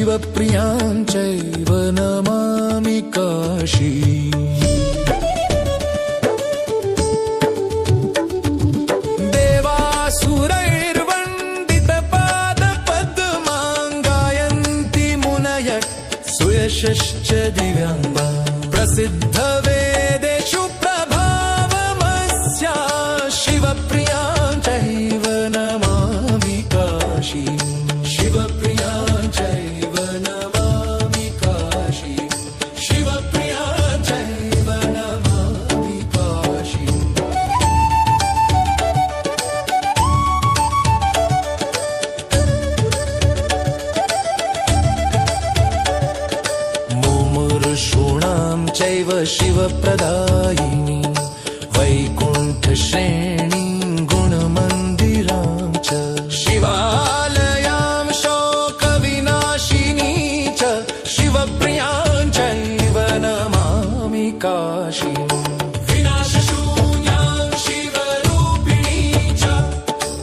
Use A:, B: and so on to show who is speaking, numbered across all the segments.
A: शिवप्रियां चैव नमामि काशीम्। सुयशश्च दिव्याङ्गा प्रसिद्धवेदेषु प्रभावमस्या शिवप्रियां चैव नमामि काशीम्। शिवप्रियां चैव नमामि काशीम्। शिवप्रियां चैव नमामि काशीम्। मुमुर्षूणां चैव शिवप्रदायिनी वैकुण्ठश्रेणीं गुणमन्दिरां च शिवालयां शोकविनाशिनी च शिवप्रियां चैव नमामि काशीम्। विनाशशून्यां शिवरूपिणी च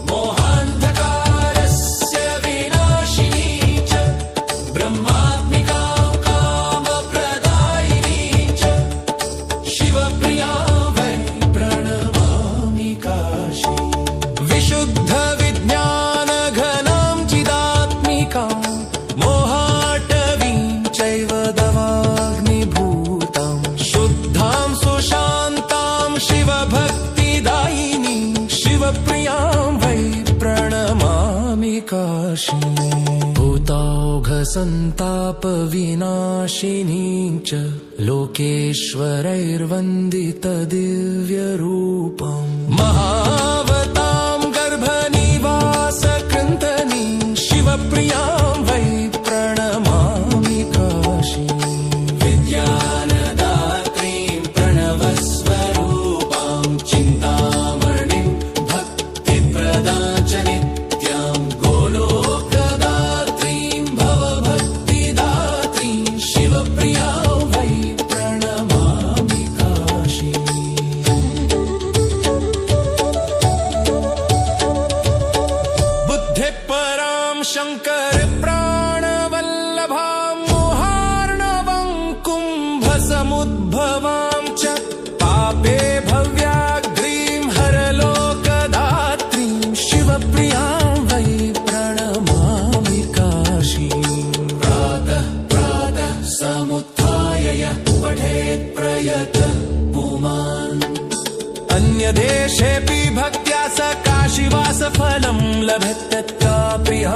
A: मोहान्धकारस्य विनाशिनी च ब्रह्मात्मिका मोहाटवीं चैव दवाग्निभूतां शुद्धां सुशान्तां शिवभक्तिदायिनीं शिवप्रियां वै प्रणमामि काशीम्। भूतौघसन्तापविनाशिनीं च लोकेश्वरैर्वन्दितदिव्यरूपं महावतां गर्भनिवासकृन्तनीं शिवप्रियां वै प्रणमामि काशीम्। विद्यानदात्रीं प्रणवस्वरूपां चिन्तामणिं भक्तिप्रदां च नित्यां गोलोकदात्रीं भवभक्तिदात्रीं शिवप्रियां वै प्रणमामि काशीम्। बुद्धिपरां शङ्कर प्राणवल्लभां मोहार्णवं कुम्भसमुद्भवां च पापे भव्याग्रीं हरलोकदात्रीं शिवप्रियां वै प्रणमामि काशीम्। प्रातः प्रातः समुत्थाय यः पठेत् प्रयतः पुमान् अन्यदेशेऽपि भक्त्या स काशीवासफलं लभेत् तत्का प्रिया